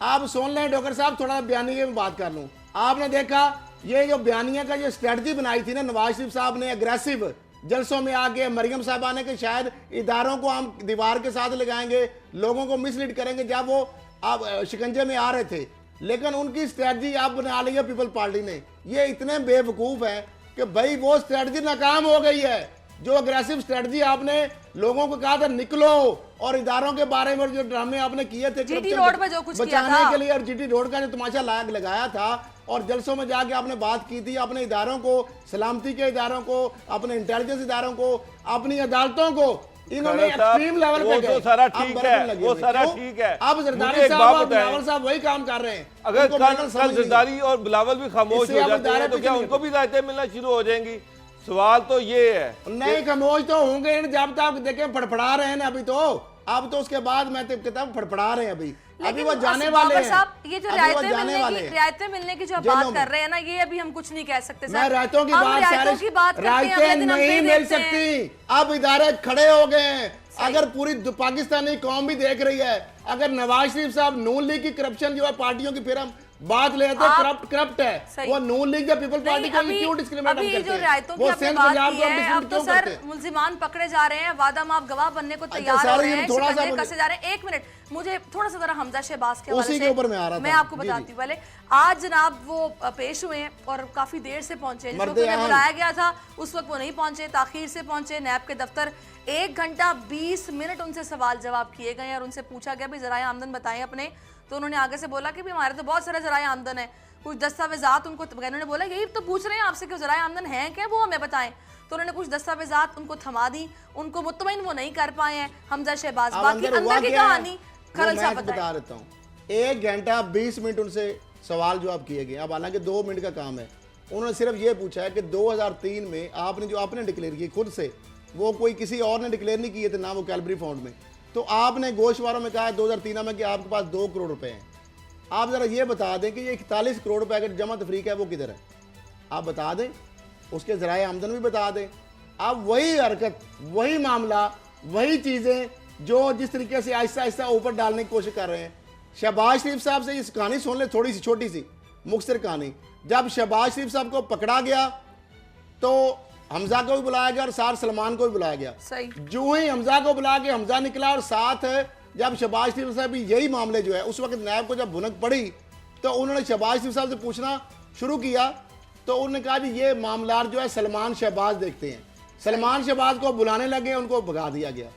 आप सुन लें डॉक्टर साहब, थोड़ा बयानिए में बात कर लूं। आपने देखा ये जो बयानिया का जो स्ट्रेटजी बनाई थी ना नवाज शरीफ साहब ने, अग्रेसिव जलसों में आके मरियम साहबा ने कि शायद इदारों को हम दीवार के साथ लगाएंगे, लोगों को मिसलीड करेंगे, जब वो आप शिकंजे में आ रहे थे। लेकिन उनकी स्ट्रेटजी आप बना ली है पीपल पार्टी ने। ये इतने बेवकूफ है कि भाई वो स्ट्रेटजी नाकाम हो गई है। जो अग्रेसिव स्ट्रेटजी आपने लोगों को कहा था निकलो, और इदारों के बारे में जो ड्रामे आपने किए थे जीटी रोड पे जो कुछ किया बचाने था, के लिए, और जीटी रोड का जो तमाशा लायक लगाया था, और जलसों में जाके आपने बात की थी अपने इदारों को, सलामती के इदारों को, अपने इंटेलिजेंस इदारों को, अपनी अदालतों को, इन्होंने एक्सट्रीम लेवल पे गए। वो सारा अब ठीक बरकत है, लगी वो हुई। सारा क्यों? ठीक है। अब मुझे जरदारी एक साहब बात और बताएं। बिलावल साहब वही काम कर रहे हैं। अगर उनको बरकत कल समझ नहीं है। जरदारी और बिलावल भी खामोश इससे हो अब जाते हैं इदारे तो पे क्या चले उनको भी रायतें मिलना शुरू हो जाएंगी? सवाल तो ये है। नहीं, खामोश तो होंगे जब तक देखें फड़फड़ा रहे हैं ना अभी तो। अब तो उसके बाद मैं तो किताब फड़फड़ा रहे हैं अभी वो जाने वाले हैं। साहब, ये जो अभी वो रियायतें जाने वाले हैं। रियायतें मिलने की जो आप जेलों बात में। कर रहे हैं ना, ये अभी हम कुछ नहीं कह सकते सर। मैं रायतों की हम बात रियायतों की बात करते हैं, अगले रायतें दिन हम नहीं फिर मिल देखते हैं। सकती। अब इदारे खड़े हो गए हैं। अगर पूरी पाकिस्तानी कौम भी देख रही है, अगर नवाज शरीफ साहब नून लीग की करप्शन जो है पार्टियों की, फिर हम बात लेते हैं करप्ट है सही। वो नून लीग या पीपल पार्टी को क्यों डिस्क्रिमिनेट अभी करते जो हैं? रियायतों की वो आपने सिंध बात पंजाब की को है, डिस्क्रिमिनेट अब तो क्यों सर करते हैं? मुल्जिमान पकड़े जा रहे हैं, वादाम आप गवाह बनने को अच्छा, तैयार हो सारे रहे ये हैं, थोड़ा सा शिकंजे मुझे- कसे जा रहे हैं। एक मिनट, मुझे थोड़ा सा जरा हमजा शहबाज के उसी हवाले के से ऊपर मैं आ रहा मैं था। आपको जी, बताती जी। हूँ। पहले आज जनाब वो पेश हुए हैं और काफी देर से पहुंचे। जिस वक्त मर्दे उन्हें आम। बुलाया गया था उस वक्त वो नहीं पहुंचे, ताखीर से पहुंचे। नैब के दफ्तर 1 घंटा 20 मिनट उनसे सवाल जवाब किए गए और उनसे पूछा गया भी जराए आमदन बताएं अपने। तो उन्होंने आगे से बोला कि भी हमारे तो बहुत सारे जराए आमदन है, कुछ दस्तावेजात उनको, उन्होंने बोला यही तो पूछ रहे हैं आपसे कि जराए आमदन है क्या, वो हमें बताएं। तो उन्होंने कुछ दस्तावेजात उनको थमा दी, उनको मुतमईन वो नहीं कर पाए हैं हमजा शहबाज। अब बाकी अंदर की क्या है? कहानी वो खरल मैं साहब बता बताएं। देता हूँ। 1 घंटा 20 मिनट उनसे सवाल जवाब किए गए। अब हालांकि 2 मिनट का काम है। उन्होंने सिर्फ ये पूछा है कि 2003 में आपने जो आपने डिक्लेयर किए खुद से, वो कोई किसी और ने डिक्लेयर नहीं किए थे ना, वो कैलबरी फंड में। तो आपने गोशवारों में कहा 2003 में कि आपके पास 2 करोड़ रुपए हैं। आप जरा ये बता दें कि ये 41 करोड़ रुपए का जमा तफरीक है वो किधर है, आप बता दें। उसके ज़राए आमदन भी बता दें। आप वही हरकत, वही मामला, वही चीज़ें जो जिस तरीके से आहिस्ता आहिस्ता ऊपर डालने की कोशिश कर रहे हैं। शहबाज शरीफ साहब से इस कहानी सुन ले, थोड़ी सी छोटी सी मुख्तसर कहानी। जब शहबाज शरीफ साहब को पकड़ा गया तो हमजा को भी बुलाया गया और साथ सलमान को भी बुलाया गया। सही। जो ही हमजा को बुला के हमजा निकला, और साथ जब शहबाज शरीफ साहब भी यही मामले जो है उस वक्त नैब को जब भुनक पड़ी तो उन्होंने शहबाज शरीफ साहब से पूछना शुरू किया। तो उन्होंने कहा जी ये मामला जो है सलमान शहबाज देखते हैं। सलमान शहबाज को बुलाने लगे, उनको भगा दिया गया।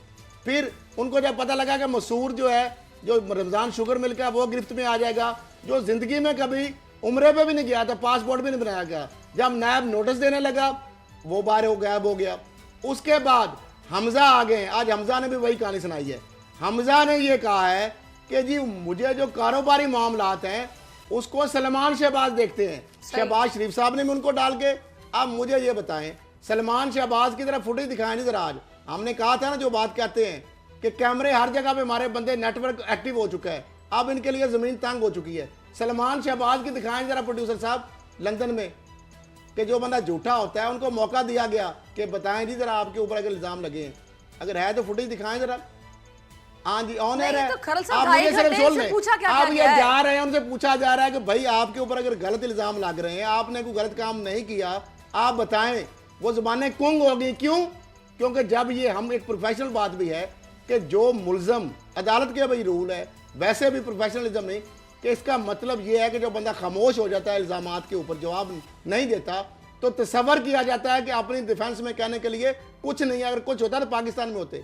फिर उनको जब पता लगा कि मसूर जो है, जो रमज़ान शुगर मिल का, वो गिरफ्त में आ जाएगा, जो ज़िंदगी में कभी उम्रे पे भी नहीं गया था, पासपोर्ट भी नहीं बनाया गया। जब नैब नोटिस देने लगा वो बाहर हो गायब हो गया। उसके बाद हमजा आ गए। आज हमजा ने भी वही कहानी सुनाई है। हमजा ने ये कहा है कि जी मुझे जो कारोबारी मामलात हैं उसको सलमान शहबाज देखते हैं। शहबाज शरीफ साहब ने भी उनको डाल के। अब मुझे ये बताएं, सलमान शहबाज की तरफ फुटेज दिखाएं नहीं जरा। आज हमने कहा था ना, जो बात कहते हैं कि कैमरे हर जगह पे हमारे बंदे, नेटवर्क एक्टिव हो चुका है, अब इनके लिए ज़मीन तंग हो चुकी है। सलमान शहबाज की दिखाएं जरा प्रोड्यूसर साहब लंदन में, कि जो बंदा झूठा होता है उनको मौका दिया गया कि बताएं जी जरा आपके ऊपर अगर इल्ज़ाम लगे हैं, अगर है तो फुटेज दिखाएं जरा। हाँ जी, ऑन एयर है। तो खरल साहब आप 2.5 मुझे सिर्फ घंटे सुन से लें। पूछा क्या आप क्या ये गया है? जा रहे हैं, उनसे पूछा जा रहा है कि भाई आपके ऊपर अगर गलत इल्ज़ाम लग रहे हैं, आपने कोई गलत काम नहीं किया, आप बताएं। वो ज़ुबानें कुंग हो गई। क्यों? क्योंकि जब ये हम एक प्रोफेशनल बात भी है कि जो मुल्ज़म, अदालत के भाई रूल है, वैसे भी प्रोफेशनलिज्म नहीं, कि इसका मतलब ये है कि जो बंदा खामोश हो जाता है इल्ज़ामात के ऊपर जवाब नहीं देता, तो तसव्वुर किया जाता है कि अपनी डिफेंस में कहने के लिए कुछ नहीं है। अगर कुछ होता तो पाकिस्तान में होते।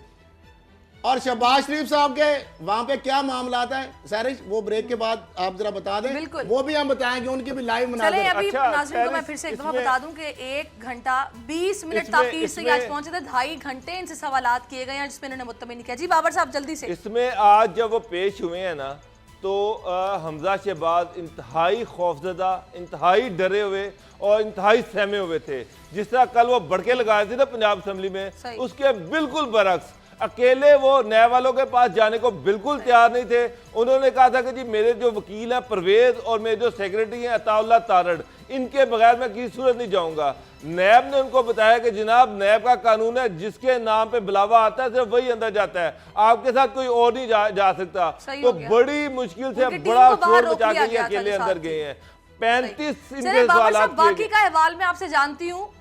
और शहबाज शरीफ साहब के वहां पे क्या मामला आता है सारिश, वो ब्रेक के बाद आप जरा बता दें। बिल्कुल। वो भी हम बताएंगे, उनकी भी लाइव बना चले दें। अभी अच्छा, नाज़रीन को मैं खैर, फिर से एक दफा इसमें- बता दूं कि 1 घंटा 20 मिनट इसमें- ताकीर से आज पहुंचे थे। 2.5 घंटे इनसे सवालात किए गए हैं जिसमें इन्होंने मुत्तमिन किया। जी बाबर साहब जल्दी से। इसमें आज जब वो पेश हुए हैं ना, तो हमजा शहबाज इंतहाई खौफजदा, इंतहाई डरे हुए और इंतहाई सहमे हुए थे। जिस तरह कल वो भड़के लगाए थे ना पंजाब असम्बली में, सही। उसके बिल्कुल बरक्स अकेले वो नैब वालों के पास जाने को बिल्कुल तैयार नहीं थे। उन्होंने कहा था कि जी मेरे जो वकील हैं परवेज और मेरे जो सेक्रेटरी हैं अताउल्लाह तारड़, इनके बगैर मैं किसी सूरत नहीं जाऊंगा। नैब ने उनको बताया कि जनाब नैब का कानून है, जिसके नाम पे बुलावा आता है सिर्फ वही अंदर जाता है, आपके साथ कोई और नहीं जा सकता। तो बड़ी मुश्किल से बड़ा शोर मचा के ये अकेले अंदर गए हैं। 35 इनके सवाल। बाकी का अहवाल मैं आपसे जानती हूँ,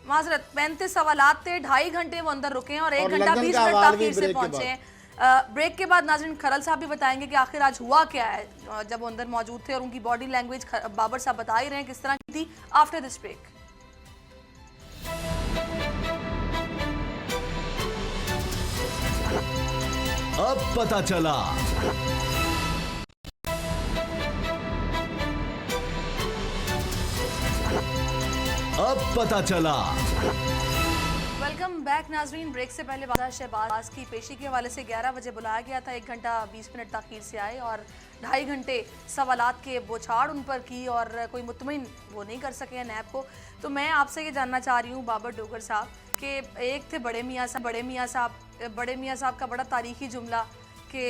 माजरत 35 सवालात थे, 2.5 घंटे वो अंदर रुके हैं और 1 घंटा 20 मिनट ताखीर से पहुंचे हैं। ब्रेक के बाद नाज़रीन खरल साहब भी बताएंगे कि आखिर आज हुआ क्या है जब वो अंदर मौजूद थे, और उनकी बॉडी लैंग्वेज बाबर साहब बता ही रहे हैं किस तरह की थी। आफ्टर दिस ब्रेक अब पता चला। अब पता चला। वेलकम बैक नाजरीन। ब्रेक से पहले बादशाह शहबाज की पेशी के हवाले से 11 बजे बुलाया गया था, 1 घंटा 20 मिनट ताखीर से आए और 2.5 घंटे सवालात के बौछार उन पर की और कोई मुतमिन वो नहीं कर सके हैं नैब को। तो मैं आपसे ये जानना चाह रही हूँ बाबर डोगर साहब कि एक थे बड़े मियाँ साहब का बड़ा तारीखी जुमला कि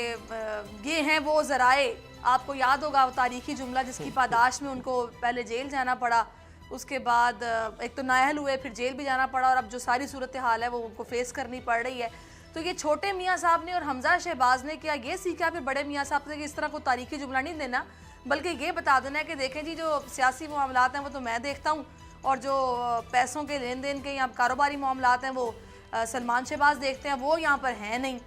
ये हैं वो ज़राए, आपको याद होगा वो तारीखी जुमला जिसकी पादाश में उनको पहले जेल जाना पड़ा, उसके बाद एक तो नाअहल हुए, फिर जेल भी जाना पड़ा और अब जो सारी सूरत हाल है वो उनको फेस करनी पड़ रही है। तो ये छोटे मियाँ साहब ने और हमजा शहबाज ने क्या ये सीखा फिर बड़े मियाँ साहब से कि इस तरह को तारीखी जुमला नहीं देना, बल्कि ये बता देना है कि देखें जी जो सियासी मामलात हैं वो तो मैं देखता हूँ और जो पैसों के लेन देन के या कारोबारी मामलात हैं वो सलमान शहबाज देखते हैं, वो यहाँ पर हैं नहीं।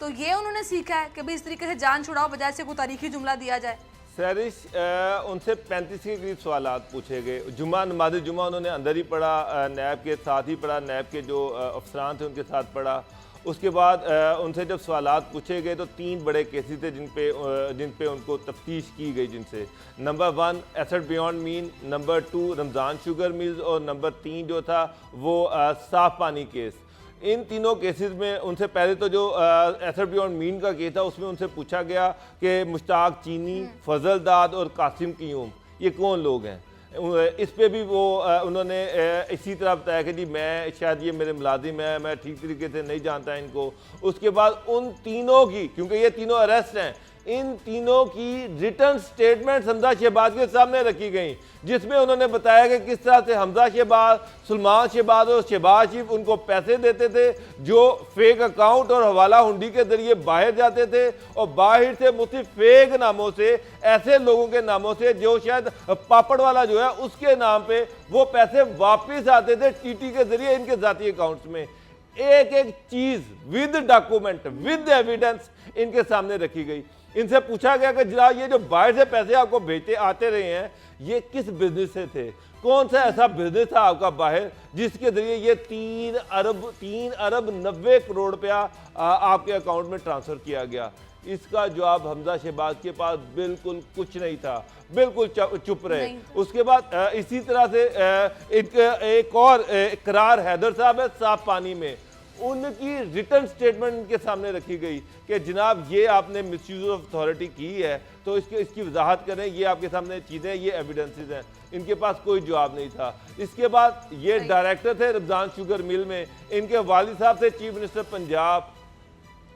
तो ये उन्होंने सीखा है कि भाई इस तरीके से जान छुड़ाओ बजाय से कोई तारीखी जुमला दिया जाए। सैरिश उनसे 35 के करीब सवालात पूछे गए। जुमा नमाज जुमा उन्होंने अंदर ही पढ़ा, नैब के साथ ही पढ़ा, नैब के जो अफसरान थे उनके साथ पढ़ा। उसके बाद उनसे जब सवालात पूछे गए तो 3 बड़े केसेस थे जिन पे उनको तफ्तीश की गई, जिनसे number 1 asset beyond mean, number 2 Ramzan sugar mills और नंबर 3 जो था वो साफ पानी केस। इन तीनों केसेस में उनसे पहले तो जो एसेट बियॉन्ड मीन का केस था उसमें उनसे पूछा गया कि मुश्ताक चीनी, फजल दाद और कासिम क़यूम ये कौन लोग हैं। इस पे भी वो उन्होंने इसी तरह बताया कि जी मैं शायद ये मेरे मुलाजिम है, मैं ठीक तरीके से नहीं जानता इनको। उसके बाद उन तीनों की, क्योंकि ये तीनों अरेस्ट हैं, इन तीनों की रिटर्न स्टेटमेंट हमजा शहबाज के सामने रखी गई, जिसमें उन्होंने बताया कि किस तरह से हमजा शहबाज, सलमान शहबाज और शहबाज शरीफ उनको पैसे देते थे जो फेक अकाउंट और हवाला हुंडी के जरिए बाहर जाते थे और बाहर से मुख्तलिफ फेक नामों से, ऐसे लोगों के नामों से जो शायद पापड़ वाला जो है उसके नाम पे वो पैसे वापस आते थे टीटी के जरिए इनके जाती अकाउंट्स में। एक एक चीज विद डॉक्यूमेंट विद एविडेंस इनके सामने रखी गई। इनसे पूछा गया कि जनाब ये जो बाहर से पैसे आपको भेजते आते रहे हैं ये किस बिजनेस से थे, कौन सा ऐसा बिजनेस था आपका बाहर जिसके जरिए ये 3 अरब 90 करोड़ रुपया आपके अकाउंट में ट्रांसफर किया गया। इसका जवाब हमजा शहबाज के पास बिल्कुल कुछ नहीं था, बिल्कुल चुप रहे। उसके बाद इसी तरह से एक और इकरार हैदर साहब है साफ पानी में, उनकी रिटर्न स्टेटमेंट इनके सामने रखी गई कि जनाब ये आपने मिसयूज ऑफ अथॉरिटी की है तो इसकी वजाहत करें, ये आपके सामने चीज़ें, ये एविडेंसेस हैं। इनके पास कोई जवाब नहीं था। इसके बाद ये डायरेक्टर थे रमज़ान शुगर मिल में, इनके वालिद साहब थे चीफ मिनिस्टर पंजाब,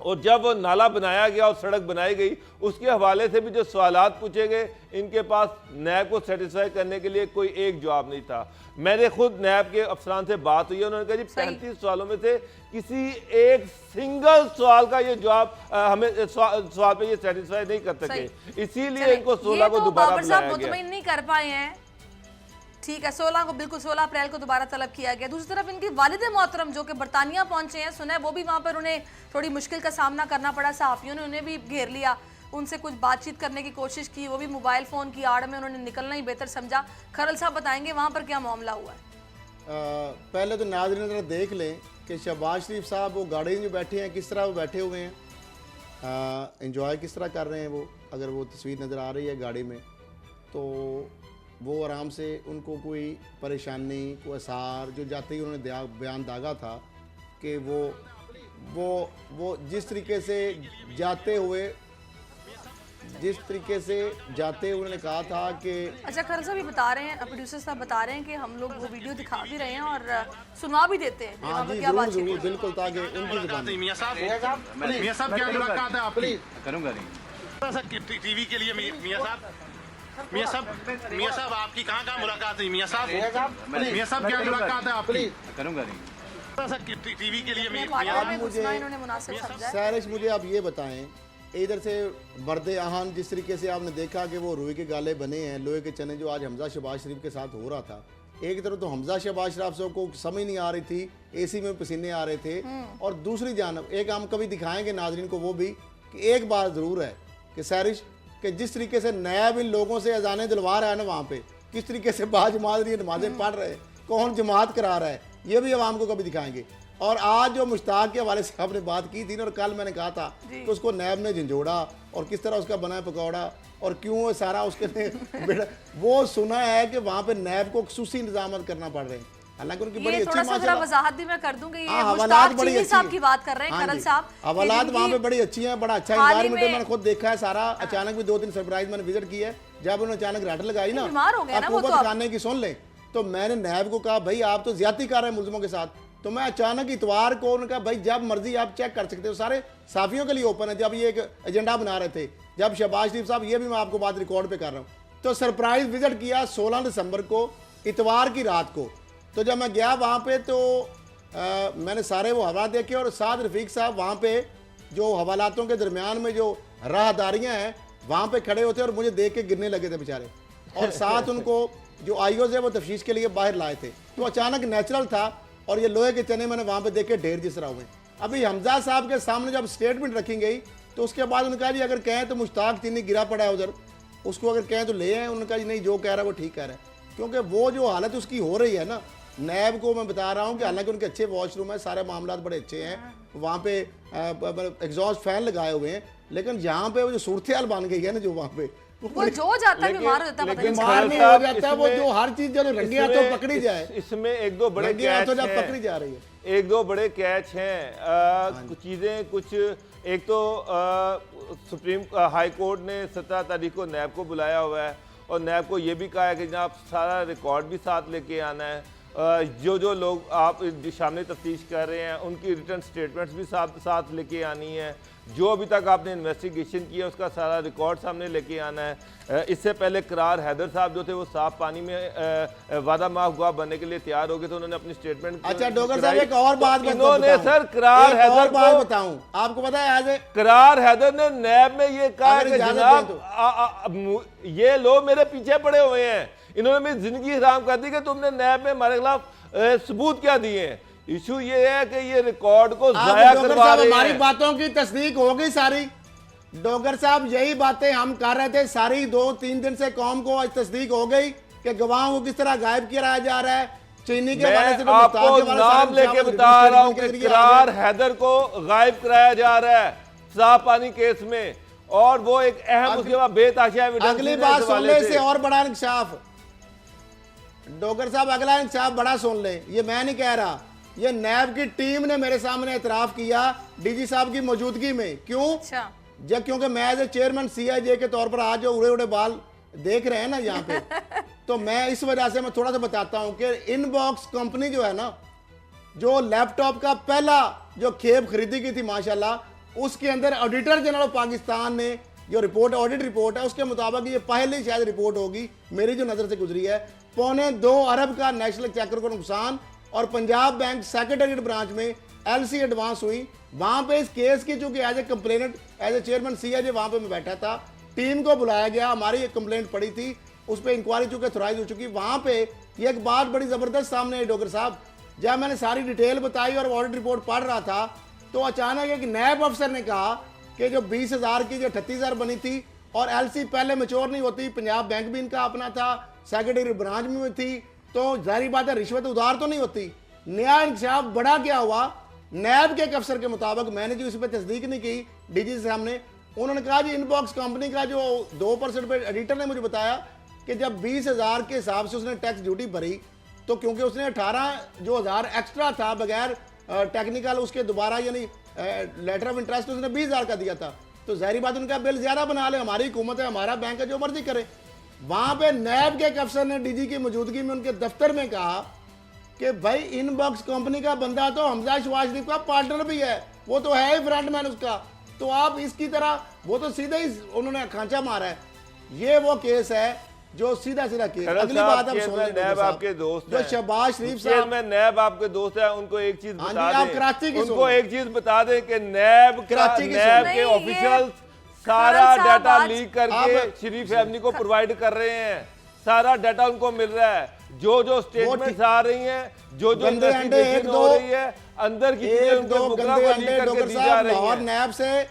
और जब वो नाला बनाया गया और सड़क बनाई गई उसके हवाले से भी जो सवालात पूछे गए इनके पास नैब को सेटिस्फाई करने के लिए कोई एक जवाब नहीं था। मैंने खुद नैब के अफसरान से बात हुई, उन्होंने कहा जी 35 सवालों में से किसी एक सिंगल सवाल का ये जवाब हमें सवाल पे ये सेटिस्फाई नहीं कर सके, इसीलिए इनको 16 को दोबारा बुलाया गया। नहीं कर पाए हैं, ठीक है, 16 को बिल्कुल 16 अप्रैल को दोबारा तलब किया गया। दूसरी तरफ इनके वालिद मोहतरम जो कि बरतानिया पहुंचे हैं, सुना है वो भी वहां पर उन्हें थोड़ी मुश्किल का सामना करना पड़ा, सहाफियों ने उन्हें भी घेर लिया, उनसे कुछ बातचीत करने की कोशिश की, वो भी मोबाइल फ़ोन की आड़ में उन्होंने निकलना ही बेहतर समझा। खरल साहब बताएंगे वहाँ पर क्या मामला हुआ है। पहले तो नाज़रीन जरा देख लें कि शहबाज शरीफ साहब वो गाड़ी में बैठे हैं, किस तरह वो बैठे हुए हैं, इंजॉय किस तरह कर रहे हैं वो। अगर वो तस्वीर नज़र आ रही है गाड़ी में तो वो आराम से, उनको कोई परेशानी, कोई आसार, जो जाते ही उन्होंने बयान दागा था कि वो जिस तरीके से जाते हुए जिस तरीके से जाते उन्होंने कहा था कि अच्छा खरल साहब ये बता रहे हैं, प्रोड्यूसर साहब बता रहे हैं कि हम लोग वो वीडियो दिखा भी रहे हैं और सुनवा भी देते हैं। हाँ वहाँ पे जी क्या जरूर बातचीत जरूर है? बिल्कुल, ताकि उनकी जुबान में। मियां साहब क्या मुलाकात है आपकी? करूंगा नहीं टीवी के लिए मियां साहब आपकी कहाँ मुलाकात हुई? मियां साहब क्या मुलाकात है आपकी? करूंगा नहीं टीवी के लिए पार्टनर में घुसना इन्होंने मुनासिब समझा है। सैरिश मुझे आप ये बताएं, इधर से बर्द आहान जिस तरीके से आपने देखा कि वो रुई के गाले बने हैं, लोहे के चने, जो आज हमजा शहबाज शरीफ के साथ हो रहा था। एक तरफ तो हमजा शहबाज शरीफ साहब को समझ नहीं आ रही थी, एसी में पसीने आ रहे थे, और दूसरी जानब एक हम कभी दिखाएंगे नाजरीन को वो भी कि एक बात ज़रूर है कि सैरिश कि जिस तरीके से नैब इन लोगों से अजाने दिलवा रहा है ना, वहाँ पे किस तरीके से बाजमात रही नमाजें पढ़ रहे हैं, कौन जमात करा रहा है, ये भी आवाम को कभी दिखाएंगे। और आज जो मुश्ताक के हवाले से आपने बात की थी ना, और कल मैंने कहा था कि उसको नैब ने झंझोड़ा और किस तरह उसका बना पकौड़ा और क्यों सारा उसके वो सुना है कि वहाँ पे नैब को खसूसी इंतजाम करना पड़ रहे हैं। हालांकि उनकी बड़ी अच्छी माशाल्लाह वजाहत भी मैं कर दूंगी। ये हवालात बड़ी अच्छी साहब की बात कर रहे हैं खरल साहब, हवालात वहाँ पे बड़ी अच्छी हैं, बड़ा अच्छा एनवायरनमेंट है, मैंने खुद देखा है सारा। अचानक भी 2-3 सरप्राइज मैंने विजिट की है, जब उन्होंने अचानक रट लगाई ना हुकूमत खाने की सुन लें, तो मैंने नैब को कहा भाई आप तो ज्यादती कर रहे हैं मुल्ज़िमों के साथ। तो मैं अचानक इतवार को उनका भाई जब मर्जी आप चेक कर सकते हो, सारे साफियों के लिए ओपन है। जब ये एक एजेंडा बना रहे थे, जब शहबाज शरीफ साहब, ये भी मैं आपको बात रिकॉर्ड पे कर रहा हूँ, तो सरप्राइज विजिट किया 16 दिसंबर को इतवार की रात को। तो जब मैं गया वहाँ पे तो मैंने सारे वो हवालात देखे, और साथ रफीक साहब वहाँ पे जो हवालातों के दरमियान में जो राहदारियाँ हैं वहाँ पे खड़े होते और मुझे देख के गिरने लगे थे बेचारे, और साथ उनको जो आईओज है वो तफ्तीश के लिए बाहर लाए थे। तो अचानक नेचुरल था, और ये लोहे के चने मैंने वहाँ पे देखे ढेर जिस तरह हुए। अभी हमजा साहब के सामने जब स्टेटमेंट रखी गई तो उसके बाद उन्होंने कहा जी अगर कहें तो मुश्ताक चीनी गिरा पड़ा है उधर, उसको अगर कहें तो ले आए। उन्होंने कहा जी नहीं, जो कह रहा है वो ठीक कह रहा है, क्योंकि वो जो हालत उसकी हो रही है ना, नैब को मैं बता रहा हूँ कि हालांकि उनके अच्छे वॉशरूम है, सारे मामला बड़े अच्छे हैं, वहाँ पे एग्जॉस्ट फैन लगाए हुए हैं, लेकिन यहाँ पे वो जो सूरत हाल बन गई है ना, जो वहाँ पे वो जो जाता है बीमार हो जाता है, बीमार नहीं हो जाता है, वो जो हर चीज जो रंगे हाथों पकड़ी जाए, इसमें एक दो बड़े कैच जब पकड़ी जा रही है, एक दो बड़े कैच हैं। कुछ चीजें, कुछ एक तो सुप्रीम हाई कोर्ट ने 17 तारीख को नैब को बुलाया हुआ है, और नैब को ये भी कहा है कि जनाब सारा रिकॉर्ड भी साथ लेके आना है, जो लोग आप सामने तफ्तीश कर रहे हैं उनकी रिटर्न स्टेटमेंट्स भी साथ लेके आनी है, जो अभी तक आपने इन्वेस्टिगेशन किया उसका सारा रिकॉर्ड सामने लेके आना है। इससे पहले करार हैदर साहब जो थे वो साफ पानी में वादा माफ गवाह बनने के लिए तैयार हो गए थे, उन्होंने अपनी स्टेटमेंट। अच्छा डॉक्टर साहब एक और बात इन्होंने सर करार हैदर को बताऊं आपको पता है, करार हैदर ने नैब में ये कहा कि जनाब ये लोग मेरे पीछे पड़े हुए हैं, इन्होंने मेरी जिंदगी हराम कर दी कि तुमने नैब में हमारे खिलाफ सबूत क्या दिए हैं। इशू ये है कि ये रिकॉर्ड को जाया करवा रहे हैं। हमारी बातों की तस्दीक हो गई सारी, डॉक्टर साहब यही बातें हम कर रहे थे सारी 2-3 दिन से, कौम को आज तस्दीक हो गई कि गवाहों को किस तरह गायब किया जा रहा है। चीनी के हवाले से आपको नाम लेके बता रहा हूं कि करार हैदर को गायब कराया जा रहा है साफ पानी केस में, और वो एक अहम उसके बाद बेताशा एविडेंस। अगली बात सुनने से और बड़ा इंकशाफ, डॉक्टर साहब अगला इंकशाफ बड़ा सुन ले, ये मैं नहीं कह रहा, ये नैब की टीम ने मेरे सामने एतराफ किया डीजी साहब की मौजूदगी में। क्यों? जब क्योंकि मैं एज ए चेयरमैन सीआईजे के तौर पर आज जो उड़े उड़े बाल देख रहे हैं ना यहाँ पे, तो मैं इस वजह से मैं थोड़ा सा बताता हूँ कि इनबॉक्स कंपनी जो है ना, जो लैपटॉप का पहला जो खेप खरीदी की थी माशाल्लाह, उसके अंदर ऑडिटर जनरल ऑफ पाकिस्तान ने जो रिपोर्ट, ऑडिट रिपोर्ट है, उसके मुताबिक ये पहली शायद रिपोर्ट होगी मेरी जो नज़र से गुजरी है, 2.25 अरब का नेशनल चेकर को नुकसान, और पंजाब बैंक सेक्रेटरीट ब्रांच में एलसी एडवांस हुई। वहां पे इस केस की चूंकि as a complainant, as a chairman CIJ वहां पे मैं बैठा था, टीम को बुलाया गया, हमारी एक कंप्लेंट पड़ी थी, उस पर इंक्वायरी चूंकि ऑथराइज हो चुकी। वहां पे ये एक बात बड़ी जबरदस्त सामने आई डॉक्टर साहब, जब मैंने सारी डिटेल बताई और ऑडिट रिपोर्ट पढ़ रहा था, तो अचानक एक नैब अफसर ने कहा कि जो 20,000 की जो 38,000 बनी थी, और एलसी पहले मैच्योर नहीं होती, पंजाब बैंक भी इनका अपना था, सेक्रेटरी ब्रांच में थी, तो जाहिर बात है रिश्वत उधार तो नहीं होती। नया इंकशाफ बड़ा क्या हुआ, नैब के एक अफसर के मुताबिक, मैंने जो इस पर तस्दीक नहीं की डीजी से सामने, उन्होंने कहा जी इनबॉक्स कंपनी का जो 2% पे एडिटर ने मुझे बताया कि जब 20,000 के हिसाब से उसने टैक्स ड्यूटी भरी, तो क्योंकि उसने 18,000 एक्स्ट्रा था बगैर टेक्निकल उसके दोबारा यानी लेटर ऑफ इंटरेस्ट उसने 20,000 का दिया था, तो जाहिर बात उनका बिल ज्यादा बना ले, हमारी हुकूमत है, हमारा बैंक है, जो मर्जी करे। वहां पे नैब के एक अफसर ने डीजी की मौजूदगी में उनके दफ्तर में कहा कि भाई इनबॉक्स कंपनी का बंदा तो हमजा शहबाज शरीफ का पार्टनर भी है, वो तो है ही फ्रंटमैन उसका, तो आप इसकी तरह, वो तो सीधे ही उन्होंने खांचा मारा है। ये वो केस है जो सीधा सीधा केस। अगली बात हम सुन लें, नैब आपके दोस्त जो शहबाज शरीफ साहब में नैब आपके दोस्त है, उनको एक चीज बता आप दें, कराची की उनको एक चीज बता दें कि नैब कराची की के ऑफिशियल सारा डाटा लीक करके शरीफ फैमिली को प्रोवाइड कर रहे हैं, सारा डाटा उनको मिल रहा है, जो जो स्टेटमेंट्स आ रही हैं, जो जो इन्वेस्टिगेशन हो रही है, अंदर की चीजें उनके मुकदमा को लीक करके दी जा रही और हैं। नैब से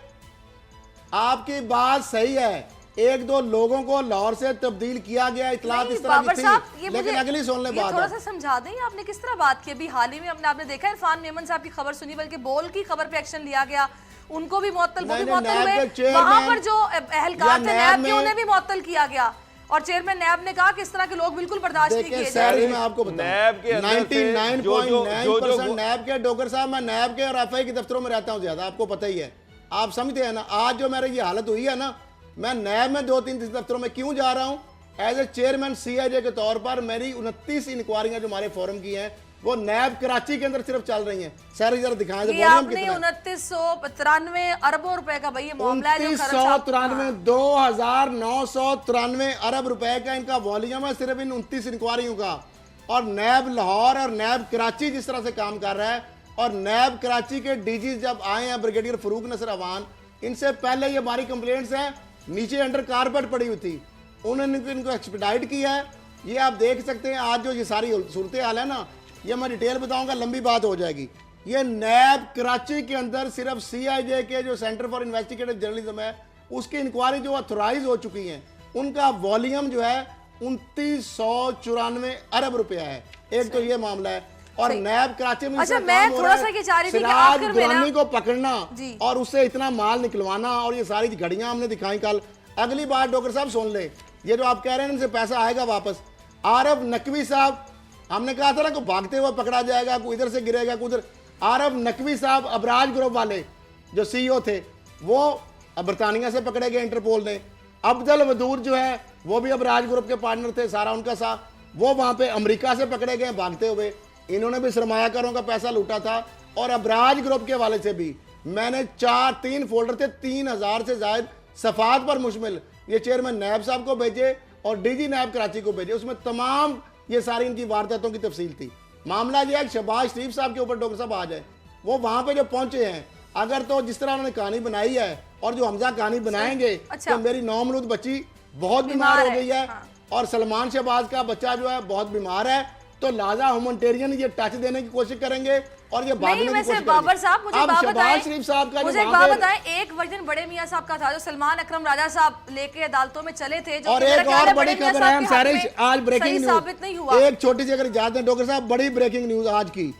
आपकी बात सही है, एक दो लोगों को लाहौर से तब्दील किया गया, इतलात इस तरह की थी, लेकिन अगली सुन ले बात। थोड़ा सा समझा दें आपने किस तरह बात की। अभी हाल ही में आपने देखा इरफान मेमन साहब की खबर सुनी, बल्कि बोल की खबर पे एक्शन लिया गया, उनको भी मुअत्तल, वो भी मुअत्तल हुए। वहां पर जो एहलकार थे नैब के, उन्हें भी मुअत्तल किया गया और चेयरमैन नैब ने कहा कि इस तरह के लोग बिल्कुल बर्दाश्त नहीं किए जाएंगे। मैं आपको बताऊं 99.9% नैब के डोगर साहब, मैं नैब के और एफआई के दफ्तरों में रहता हूं ज्यादा, आपको पता ही है, आप समझते हैं ना। आज जो मेरी ये हालत हुई है ना, मैं नैब में 2-3 दफ्तरों में क्यों जा रहा हूं, एज ए चेयरमैन सीआईजे के तौर पर मेरी 29 इंक्वायरियां जो हमारे फोरम की हैं वो नैब कराची के अंदर सिर्फ चल रही हैं। सर जरा दिखाएं, ये आपने 2993 अरबों रुपए का भाई ये मामला है, 2993 अरब रुपए का इनका वॉल्यूम है सिर्फ इन 29 इंक्वायरियों का। और नैब लाहौर और नैब कराची जिस तरह से काम कर रहा है, और नैब कराची के डीजी जब आए हैं ब्रिगेडियर फरूक नसर अवान, इनसे पहले ये हमारी कंप्लेंट्स हैं नीचे अंडर कारपेट पड़ी हुई थी, उन्होंने इनको एक्सपेडाइट किया है। ये आप देख सकते हैं आज जो ये सारी सूरत हाल है ना, ये मैं डिटेल बताऊंगा, लंबी बात हो जाएगी। ये नैब कराची के अंदर सिर्फ सीआईजे के जो सेंटर फॉर इन्वेस्टिगेटिव जर्नलिज्म है, उसकी इंक्वायरी जो ऑथोराइज हो चुकी हैं, उनका वॉल्यूम जो है 2994 अरब रुपया है। एक तो ये मामला है। और नैब कराची में अच्छा, मैं थोड़ा सा ये चाह रही थी कि आखिर में ना को पकड़ना और उससे इतना माल निकलवाना, और ये सारी घड़ियां हमने दिखाई कल। अगली बात डॉक्टर साहब सुन ले, ये जो आप कह रहे हैं इनसे पैसा आएगा वापस। आरफ नकवी साहब, हमने कहा था ना को भागते हुए पकड़ा जाएगा, कोई इधर से गिरेगा, कोई उधर। आरफ नकवी साहब अबराज ग्रुप वाले जो सीईओ थे, वो बरतानिया से पकड़े गए इंटरपोल ने। अब्दुल वदूद जो है वो भी अबराज ग्रुप के पार्टनर थे, सारा उनका साथ, वो वहां पे अमेरिका से पकड़े गए भागते हुए। इन्होंने भी सरमायाकारों का पैसा लूटा था। और अबराज ग्रुप के वाले से भी मैंने 3 फोल्डर थे, 3000 से ज्यादा सफात पर मुश्तमिल, ये चेयरमैन नैब साहब को भेजे और डीजी नैब कराची को भेजे, उसमें तमाम ये सारी इनकी वारदातों की तफसील थी। मामला यह है शहबाज शरीफ साहब के ऊपर डॉक्टर साहब आ जाए, वो वहां पे जो पहुंचे हैं, अगर तो जिस तरह उन्होंने कहानी बनाई है और जो हमजा कहानी बनाएंगे, तो मेरी नौमलूद बच्ची बहुत बीमार हो गई है और सलमान शहबाज का बच्चा जो है बहुत बीमार है, तो लाजा ह्यूमैनिटेरियन ये टच देने की कोशिश करेंगे और ये भागने की कोशिश करेंगे। बाबर साहब मुझे बात बताएं, शरीफ साहब का मुझे एक बात बताएं, एक वर्जन बड़े मियां साहब का था जो सलमान अकरम राजा साहब लेके अदालतों में चले थे, जो और एक और बड़ी खबर है, हम सारे आज ब्रेकिंग साबित नहीं हुआ। एक छोटी सी अगर इजाजत दें डॉक्टर साहब, बड़ी ब्रेकिंग न्यूज आज की,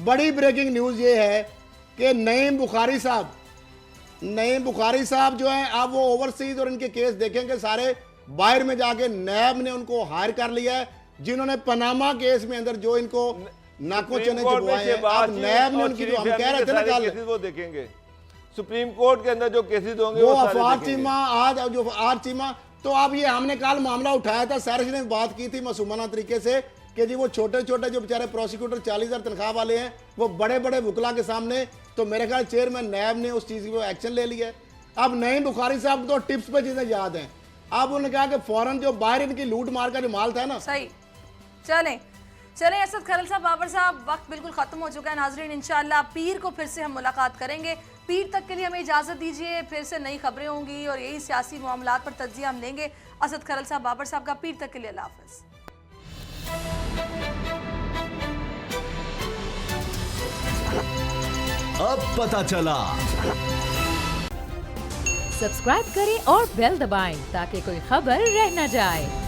बड़ी ब्रेकिंग न्यूज ये है कि नईम बुखारी साहब जो है, आप वो ओवरसीज और इनके केस देखेंगे सारे, बाहर में जाके नैब ने उनको हायर कर लिया है, जिन्होंने पनामा केस में अंदर जो इनको नाकों चने चबवाए हैं, अब नैब ने उनकी जो हम कह रहे थे ना कल, वो देखेंगे सुप्रीम कोर्ट के अंदर जो केसेस होंगे वो अफवाह चीमा, आज जो अफवाह चीमा। तो अब ये हमने कल मामला उठाया था, सैरश ने बात की थी मासूमाना तरीके से कि जी वो छोटे छोटे जो बेचारे प्रोसिक्यूटर 40,000 तनख्वाह वाले हैं, वो बड़े बड़े वकला के सामने, तो मेरे ख्याल चेयरमैन नैब ने उस चीज को एक्शन ले लिया है। अब नईम बुखारी साहब तो टिप्स पे चीजें याद हैं, अब उन्होंने कहा कि फौरन जो बाहर इनकी लूट मार का जो माल था ना, सही। चलें असद खरल साहब, बाबर साहब, वक्त बिल्कुल खत्म हो चुका है। नाजरीन इंशाल्लाह पीर को फिर से हम मुलाकात करेंगे। पीर तक के लिए हमें इजाजत दीजिए, फिर से नई खबरें होंगी और यही सियासी मामलात पर तज्जिया हम लेंगे। असद खरल साहब, बाबर साहब का पीर तक के लिए अल्लाह हाफ़िज़। अब पता चला। सब्सक्राइब करें और बेल दबाएं ताकि कोई खबर रह न जाए।